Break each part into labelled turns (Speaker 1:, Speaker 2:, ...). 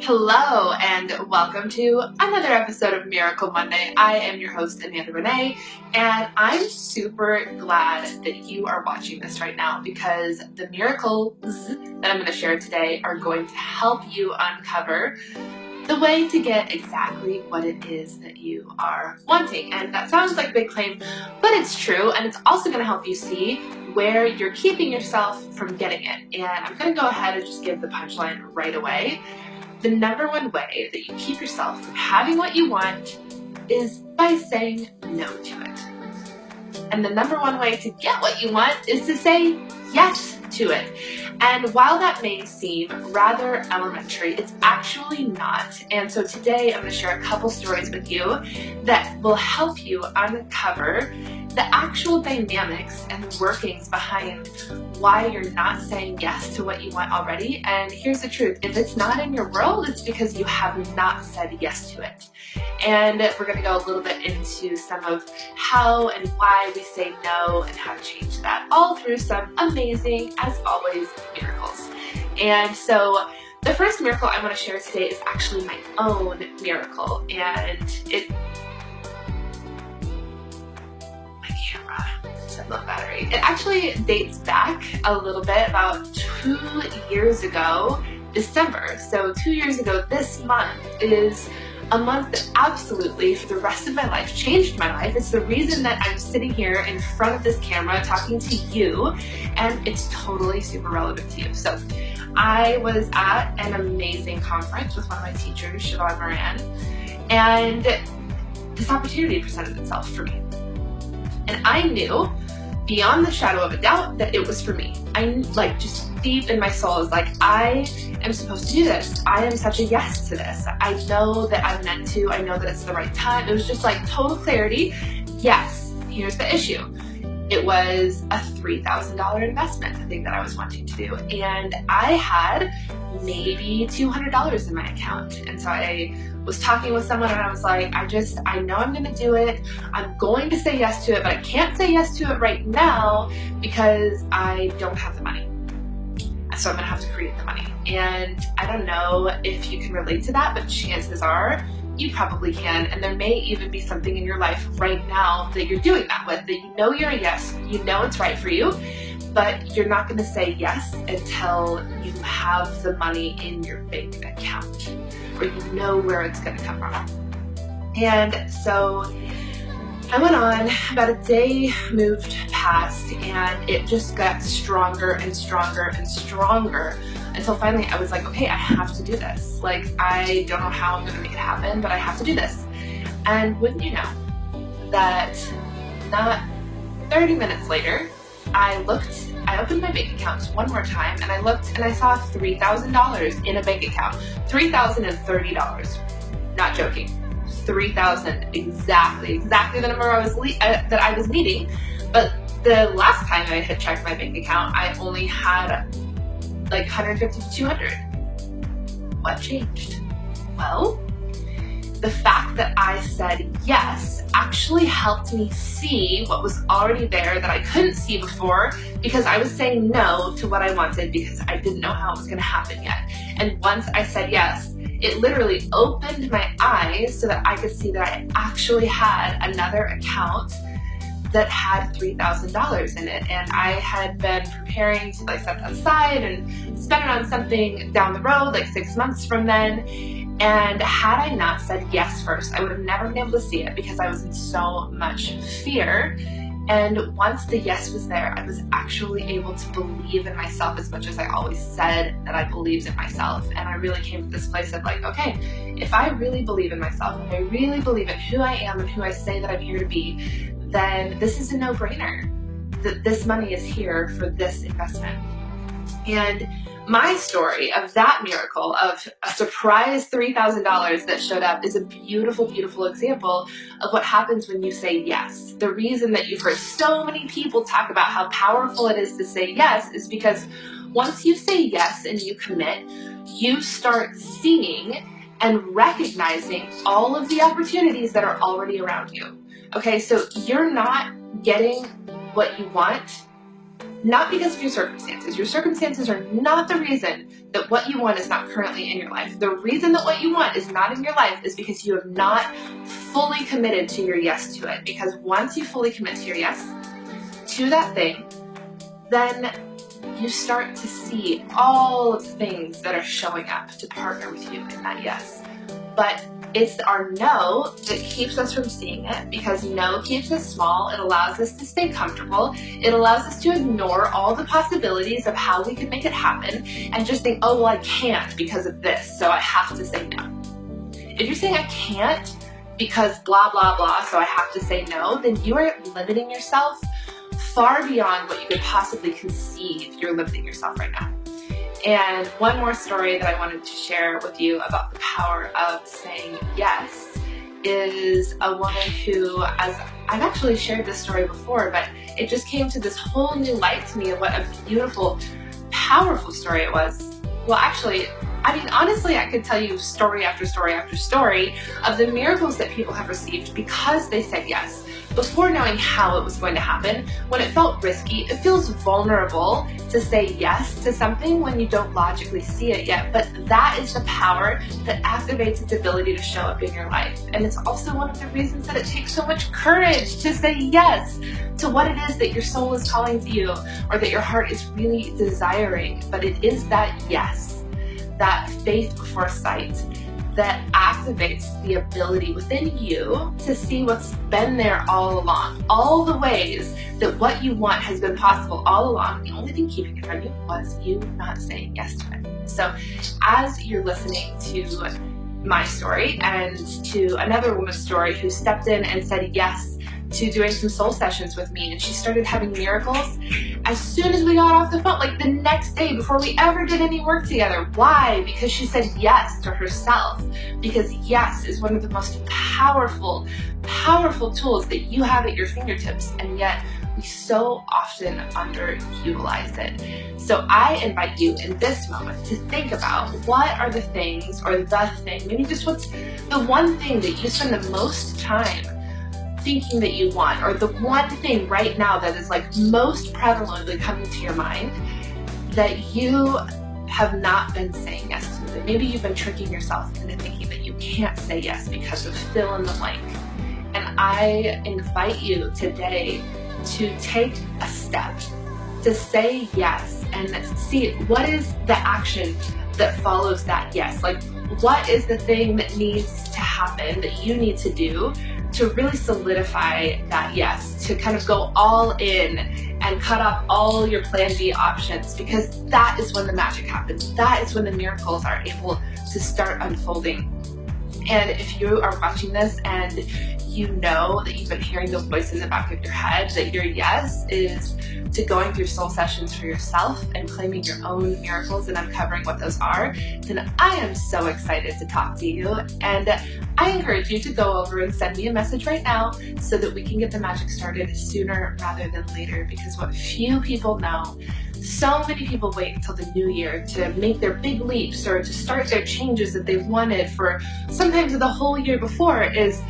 Speaker 1: Hello and welcome to another episode of Miracle Monday. I am your host, Ranae, and I'm super glad that you are watching this right now because the miracles that I'm going to share today are going to help you uncover the way to get exactly what it is that you are wanting. And that sounds like a big claim, but it's true, and it's also going to help you see where you're keeping yourself from getting it. And I'm going to go ahead and just give the punchline right away. The number one way that you keep yourself from having what you want is by saying no to it. And the number one way to get what you want is to say yes to it. And while that may seem rather elementary, it's actually not. And so today I'm going to share a couple stories with you that will help you uncover the actual dynamics and workings behind why you're not saying yes to what you want already. And here's the truth. If it's not in your world, it's because you have not said yes to it. And we're going to go a little bit into some of how and why we say no and how to change that, all through some amazing, as always, miracles. And so the first miracle I want to share today is actually my own miracle. And low battery. It actually dates back a little bit, about 2 years ago, December. So 2 years ago this month is a month that absolutely for the rest of my life changed my life. It's the reason that I'm sitting here in front of this camera talking to you, and it's totally super relevant to you. So I was at an amazing conference with one of my teachers, Siobhan Moran, and this opportunity presented itself for me. And I knew beyond the shadow of a doubt that it was for me. I'm like, just deep in my soul is like, I am supposed to do this. I am such a yes to this. I know that I'm meant to. I know that it's the right time. It was just like total clarity. Yes, here's the issue. It was a $3,000 investment, the thing that I was wanting to do. And I had maybe $200 in my account. And so I was talking with someone and I was like, I know I'm gonna do it. I'm going to say yes to it, but I can't say yes to it right now because I don't have the money. So I'm gonna have to create the money. And I don't know if you can relate to that, but chances are you probably can. And there may even be something in your life right now that you're doing that with, that you know you're a yes, you know it's right for you, but you're not gonna say yes until you have the money in your bank account, or you know where it's gonna come from. And so I went on, about a day moved past, and it just got stronger and stronger and stronger until finally I was like, okay, I have to do this. Like, I don't know how I'm gonna make it happen, but I have to do this. And wouldn't you know that not 30 minutes later, I opened my bank account one more time, and I looked and I saw $3,000 in a bank account. $3,030. Not joking. 3,000 exactly the number that I was needing. But the last time I had checked my bank account, I only had like 150 to 200. What changed? Well, the fact that I said yes actually helped me see what was already there that I couldn't see before, because I was saying no to what I wanted because I didn't know how it was going to happen yet. And once I said yes, it literally opened my eyes so that I could see that I actually had another account that had $3,000 in it. And I had been preparing to like set that aside and spend it on something down the road, like 6 months from then. And had I not said yes first, I would have never been able to see it because I was in so much fear. And once the yes was there, I was actually able to believe in myself as much as I always said that I believed in myself. And I really came to this place of like, okay, if I really believe in myself, if I really believe in who I am and who I say that I'm here to be, then this is a no-brainer. That this money is here for this investment. And my story of that miracle of a surprise $3,000 that showed up is a beautiful, beautiful example of what happens when you say yes. The reason that you've heard so many people talk about how powerful it is to say yes is because once you say yes and you commit, you start seeing and recognizing all of the opportunities that are already around you. Okay, so you're not getting what you want not because of your circumstances. Your circumstances are not the reason that what you want is not currently in your life. The reason that what you want is not in your life is because you have not fully committed to your yes to it. Because once you fully commit to your yes to that thing, then you start to see all of the things that are showing up to partner with you in that yes. But it's our no that keeps us from seeing it, because no keeps us small. It allows us to stay comfortable. It allows us to ignore all the possibilities of how we could make it happen and just think, oh, well, I can't because of this, so I have to say no. If you're saying I can't because blah, blah, blah, so I have to say no, then you are limiting yourself far beyond what you could possibly conceive you're limiting yourself right now. And one more story that I wanted to share with you about the power of saying yes is a woman who, as I've actually shared this story before, but it just came to this whole new light to me of what a beautiful, powerful story it was. Well, actually, I mean, honestly, I could tell you story after story after story of the miracles that people have received because they said yes. Before knowing how it was going to happen, when it felt risky, it feels vulnerable to say yes to something when you don't logically see it yet, but that is the power that activates its ability to show up in your life. And it's also one of the reasons that it takes so much courage to say yes to what it is that your soul is calling to you or that your heart is really desiring. But it is that yes, that faith before sight, that activates the ability within you to see what's been there all along. All the ways that what you want has been possible all along. The only thing keeping it from you was you not saying yes to it. So as you're listening to my story and to another woman's story who stepped in and said yes to doing some soul sessions with me, and she started having miracles as soon as we got off the phone, like the next day before we ever did any work together. Why? Because she said yes to herself. Because yes is one of the most powerful tools that you have at your fingertips, and yet we so often underutilize it. So I invite you in this moment to think about what are the things, or the thing, maybe just what's the one thing that you spend the most time thinking that you want, or the one thing right now that is like most prevalently coming to your mind that you have not been saying yes to, that maybe you've been tricking yourself into thinking that you can't say yes because of fill in the blank. And I invite you today to take a step to say yes and see what is the action that follows that yes. Like, what is the thing that needs to happen, that you need to do to really solidify that yes, to kind of go all in and cut off all your plan B options, because that is when the magic happens. That is when the miracles are able to start unfolding. And if you are watching this and you know that you've been hearing the voice in the back of your head that your yes is to going through soul sessions for yourself and claiming your own miracles and uncovering what those are, then I am so excited to talk to you. And I encourage you to go over and send me a message right now so that we can get the magic started sooner rather than later. Because what few people know, so many people wait until the new year to make their big leaps or to start their changes that they've wanted for sometimes the whole year before, is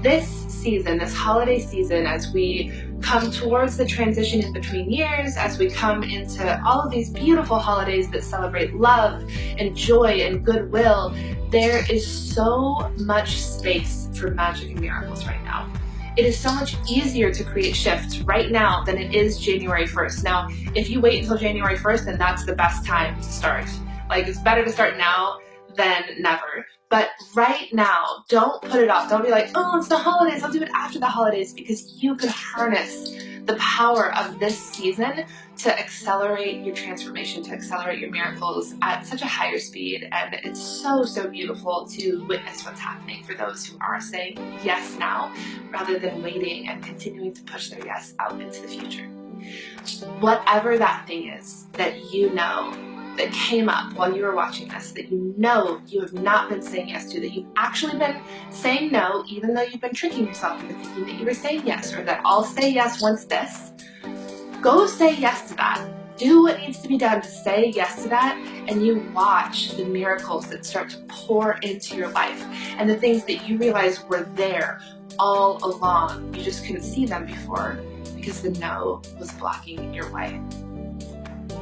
Speaker 1: this season, this holiday season, as we come towards the transition in between years, as we come into all of these beautiful holidays that celebrate love and joy and goodwill, there is so much space for magic and miracles right now. It is so much easier to create shifts right now than it is January 1st. Now, if you wait until January 1st, then that's the best time to start. Like, it's better to start now than never. But right now, don't put it off. Don't be like, oh, it's the holidays, I'll do it after the holidays, because you can harness the power of this season to accelerate your transformation, to accelerate your miracles at such a higher speed. And it's so, so beautiful to witness what's happening for those who are saying yes now, rather than waiting and continuing to push their yes out into the future. Whatever that thing is that you know that came up while you were watching this, that you know you have not been saying yes to, that you've actually been saying no, even though you've been tricking yourself into thinking that you were saying yes, or that I'll say yes once this, go say yes to that. Do what needs to be done to say yes to that, and you watch the miracles that start to pour into your life, and the things that you realize were there all along. You just couldn't see them before because the no was blocking your way.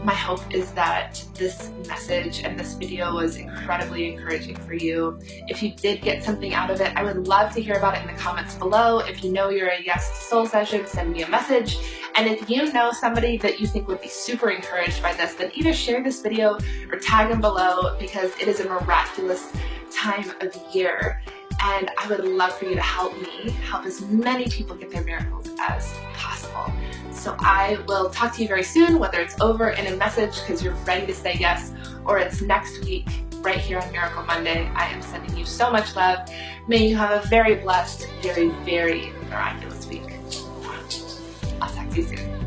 Speaker 1: My hope is that this message and this video was incredibly encouraging for you. If you did get something out of it, I would love to hear about it in the comments below. If you know you're a yes to soul session, send me a message. And if you know somebody that you think would be super encouraged by this, then either share this video or tag them below, because it is a miraculous time of year. And I would love for you to help me help as many people get their miracles as possible. So I will talk to you very soon, whether it's over in a message because you're ready to say yes, or it's next week right here on Miracle Monday. I am sending you so much love. May you have a very blessed, very, very miraculous week. I'll talk to you soon.